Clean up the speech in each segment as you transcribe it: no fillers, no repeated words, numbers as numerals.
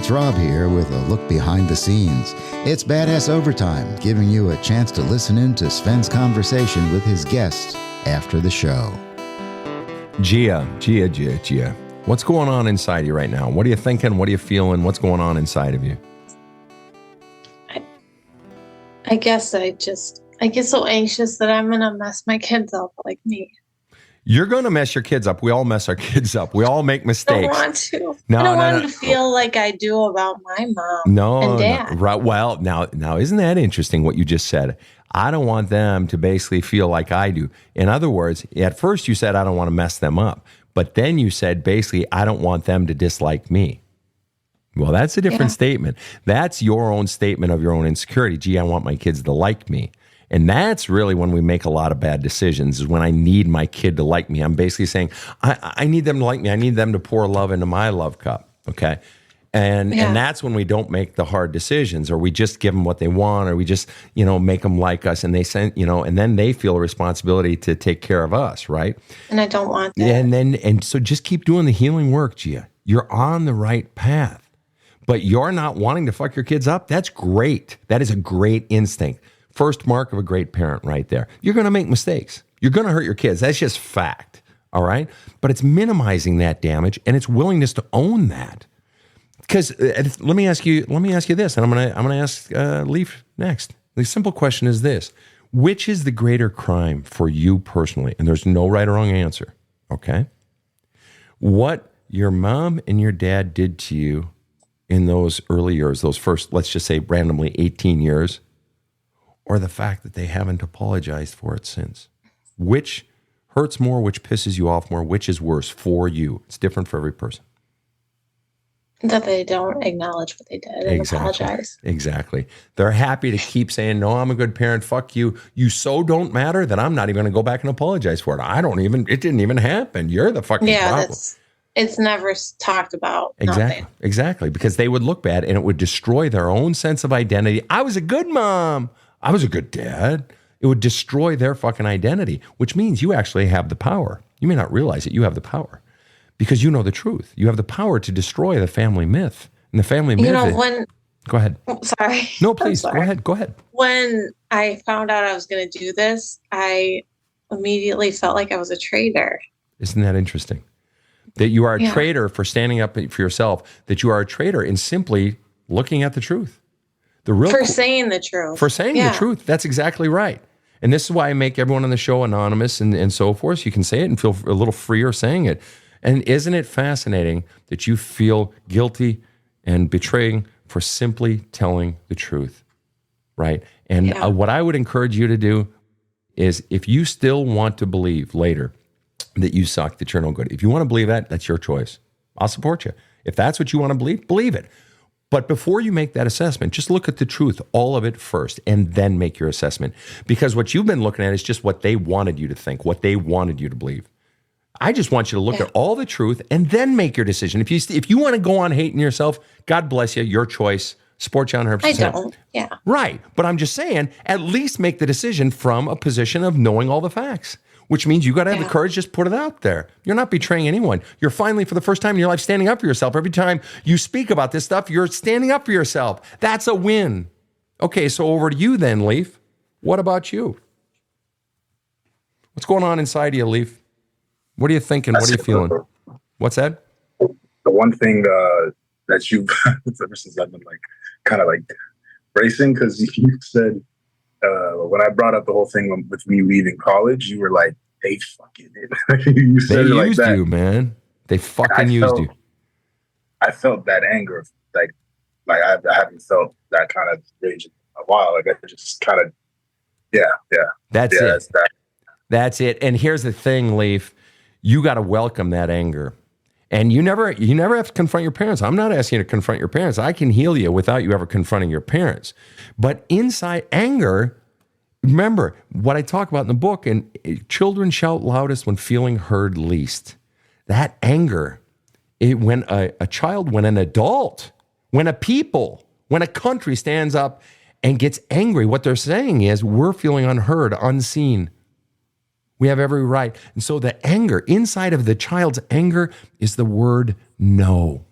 it's Rob here with a look behind the scenes. It's Badass Overtime, giving you a chance to listen in to Sven's conversation with his guests after the show. Gia. What's going on inside you right now? What are you thinking? What are you feeling? What's going on inside of you? I guess I get so anxious that I'm going to mess my kids up like me. You're going to mess your kids up. We all mess our kids up. We all make mistakes. I don't want to. I don't want them to feel like I do about my mom and dad. No. Right. Well, now, isn't that interesting what you just said? I don't want them to basically feel like I do. In other words, at first you said, I don't want to mess them up. But then you said, basically, I don't want them to dislike me. Well, that's a different statement. That's your own statement of your own insecurity. Gee, I want my kids to like me. And that's really when we make a lot of bad decisions, is when I need my kid to like me. I'm basically saying, I need them to like me. I need them to pour love into my love cup, okay? And that's when we don't make the hard decisions, or we just give them what they want, or we just, make them like us, and they send, and then they feel a responsibility to take care of us, right? And I don't want that. And so just keep doing the healing work, Gia. You're on the right path, but you're not wanting to fuck your kids up. That's great. That is a great instinct. First mark of a great parent right there. You're going to make mistakes. You're going to hurt your kids. That's just fact, all right? But it's minimizing that damage, and it's willingness to own that. Because let me ask you this, and I'm gonna ask Leif next. The simple question is this: which is the greater crime for you personally? And there's no right or wrong answer. Okay, what your mom and your dad did to you in those early years, those first, let's just say randomly 18 years, or the fact that they haven't apologized for it since? Which hurts more? Which pisses you off more? Which is worse for you? It's different for every person. That they don't acknowledge what they did and apologize. Exactly. They're happy to keep saying, no, I'm a good parent. Fuck you. You so don't matter that I'm not even going to go back and apologize for it. It didn't even happen. You're the fucking problem. It's never talked about. Exactly. Because they would look bad, and it would destroy their own sense of identity. I was a good mom. I was a good dad. It would destroy their fucking identity, which means you actually have the power. You may not realize it. You have the power. Because you know the truth. You have the power to destroy the family myth. And the family myth... Go ahead. Sorry. No, please. Go ahead. When I found out I was going to do this, I immediately felt like I was a traitor. Isn't that interesting? That you are a traitor for standing up for yourself. That you are a traitor in simply looking at the truth. Saying the truth. For saying the truth. That's exactly right. And this is why I make everyone on the show anonymous and so forth. So you can say it and feel a little freer saying it. And isn't it fascinating that you feel guilty and betraying for simply telling the truth, right? And what I would encourage you to do is, if you still want to believe later that you suck, that you're no good, if you want to believe that, that's your choice. I'll support you. If that's what you want to believe it. But before you make that assessment, just look at the truth, all of it first, and then make your assessment. Because what you've been looking at is just what they wanted you to think, what they wanted you to believe. I just want you to look at all the truth and then make your decision. If you want to go on hating yourself, God bless you, your choice. Support you 100%. I don't, Right, but I'm just saying, at least make the decision from a position of knowing all the facts, which means you got to have the courage, just put it out there. You're not betraying anyone. You're finally, for the first time in your life, standing up for yourself. Every time you speak about this stuff, you're standing up for yourself. That's a win. Okay, so over to you then, Leif. What about you? What's going on inside of you, Leif? What are you thinking? What are you feeling? What's that? The one thing that you've, ever since I've been kind of bracing, because you said, when I brought up the whole thing with me leaving college, you were like, they fucking did. You said they used you, man. They fucking used you. I felt that anger. I haven't felt that kind of rage in a while. I just kind of, That's it. That's it. And here's the thing, Leif. You got to welcome that anger. And you never have to confront your parents. I'm not asking you to confront your parents. I can heal you without you ever confronting your parents. But inside anger, remember what I talk about in the book, and children shout loudest when feeling heard least. That anger, when a child, when an adult, when a people, when a country stands up and gets angry, what they're saying is, we're feeling unheard, unseen. We have every right. And so the anger, inside of the child's anger, is the word no.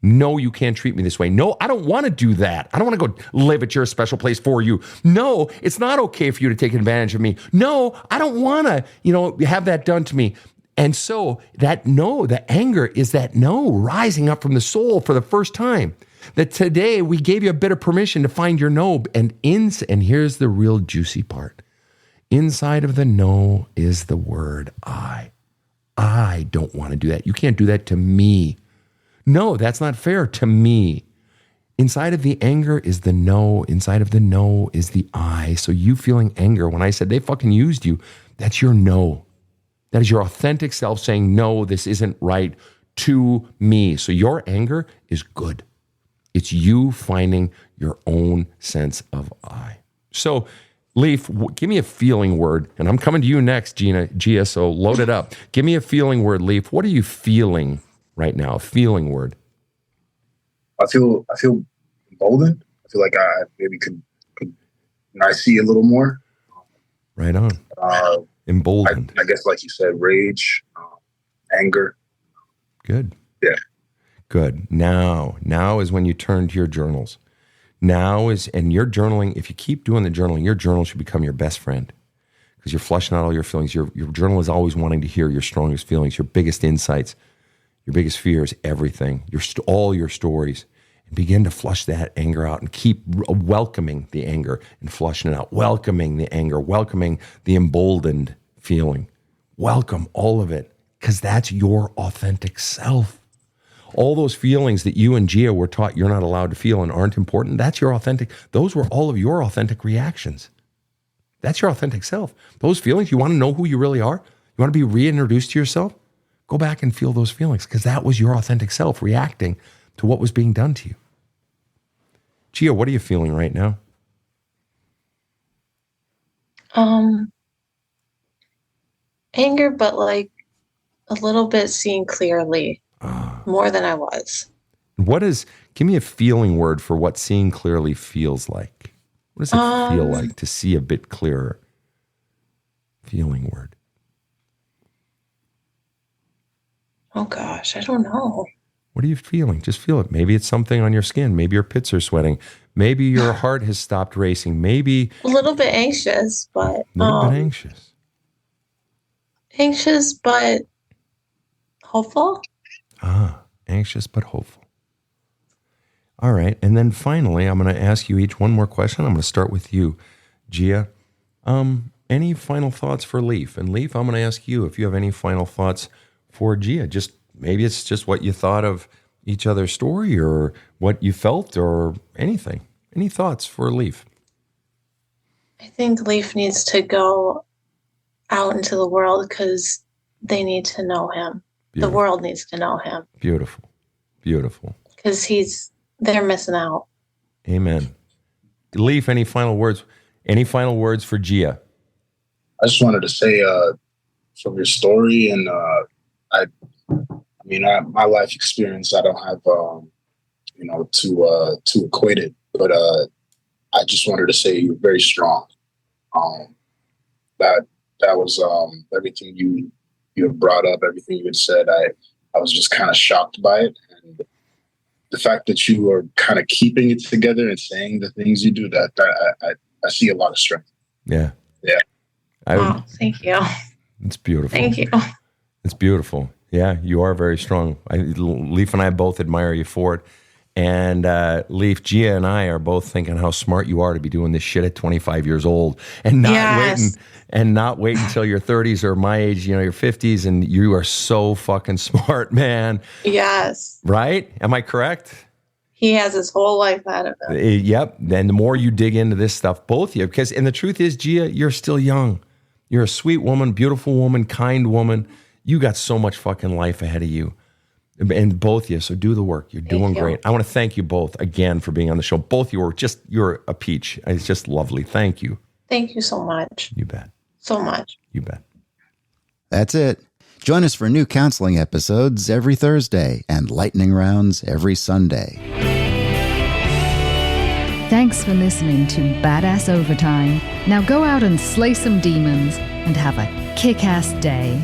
No, you can't treat me this way. No, I don't want to do that. I don't want to go live at your special place for you. No, it's not okay for you to take advantage of me. No, I don't want to, have that done to me. And so that no, the anger is that no rising up from the soul for the first time. That today we gave you a bit of permission to find your no. And here's the real juicy part. Inside of the no is the word I. I don't want to do that. You can't do that to me. No, that's not fair to me. Inside of the anger is the no. Inside of the no is the I. So you feeling anger, when I said they fucking used you, that's your no. That is your authentic self saying, no, this isn't right to me. So your anger is good. It's you finding your own sense of I. So, Leif, give me a feeling word. And I'm coming to you next, Gia, so load it up. Give me a feeling word, Leif. What are you feeling right now? A feeling word. I feel emboldened. I feel like I maybe could I see a little more. Right on. Emboldened. I guess, like you said, rage, anger. Good. Yeah. Good. Now is when you turn to your journals. And your journaling, if you keep doing the journaling, your journal should become your best friend because you're flushing out all your feelings. Your journal is always wanting to hear your strongest feelings, your biggest insights, your biggest fears, everything, all your stories. And begin to flush that anger out and keep welcoming the anger and flushing it out, welcoming the anger, welcoming the emboldened feeling. Welcome all of it because that's your authentic self. All those feelings that you and Gia were taught you're not allowed to feel and aren't important, that's your authentic. Those were all of your authentic reactions. That's your authentic self. Those feelings, you want to know who you really are? You want to be reintroduced to yourself? Go back and feel those feelings because that was your authentic self reacting to what was being done to you. Gia, what are you feeling right now? Anger, but like a little bit seeing clearly more than I was. Give me a feeling word for what seeing clearly feels like. What does it feel like to see a bit clearer? Feeling word. Oh gosh, I don't know. What are you feeling? Just feel it. Maybe it's something on your skin. Maybe your pits are sweating. Maybe your heart has stopped racing. Maybe a little bit anxious, but a little bit anxious. Anxious, but hopeful. Anxious but hopeful. All right, and then finally, I'm going to ask you each one more question. I'm going to start with you, Gia. Any final thoughts for Leif? And Leif, I'm going to ask you if you have any final thoughts for Gia. Just maybe it's just what you thought of each other's story or what you felt or anything. Any thoughts for Leif? I think Leif needs to go out into the world because they need to know him. Beautiful. The world needs to know him. Beautiful. Beautiful. Because they're missing out. Amen. Leif, any final words? Any final words for Gia? I just wanted to say from your story and my life experience, I don't have to equate it, but I just wanted to say you're very strong. That was everything you have brought up, everything you had said. I was just kind of shocked by it, and the fact that you are kind of keeping it together and saying the things you do. That I see a lot of strength. Yeah. Thank you. It's beautiful. Thank you. It's beautiful. Yeah, you are very strong. Leif and I both admire you for it. And Leif, Gia and I are both thinking how smart you are to be doing this shit at 25 years old and not waiting until your 30s or my age, your 50s. And you are so fucking smart, man. Yes. Right? Am I correct? He has his whole life ahead of him. Yep. Then the more you dig into this stuff, both of you, and the truth is, Gia, you're still young. You're a sweet woman, beautiful woman, kind woman. You got so much fucking life ahead of you. And both of you, so do the work. You're doing great. I want to thank you both again for being on the show. Both of you you're a peach. It's just lovely. Thank you. Thank you so much. You bet. So much. You bet. That's it. Join us for new counseling episodes every Thursday and lightning rounds every Sunday. Thanks for listening to Badass Overtime. Now go out and slay some demons and have a kick-ass day.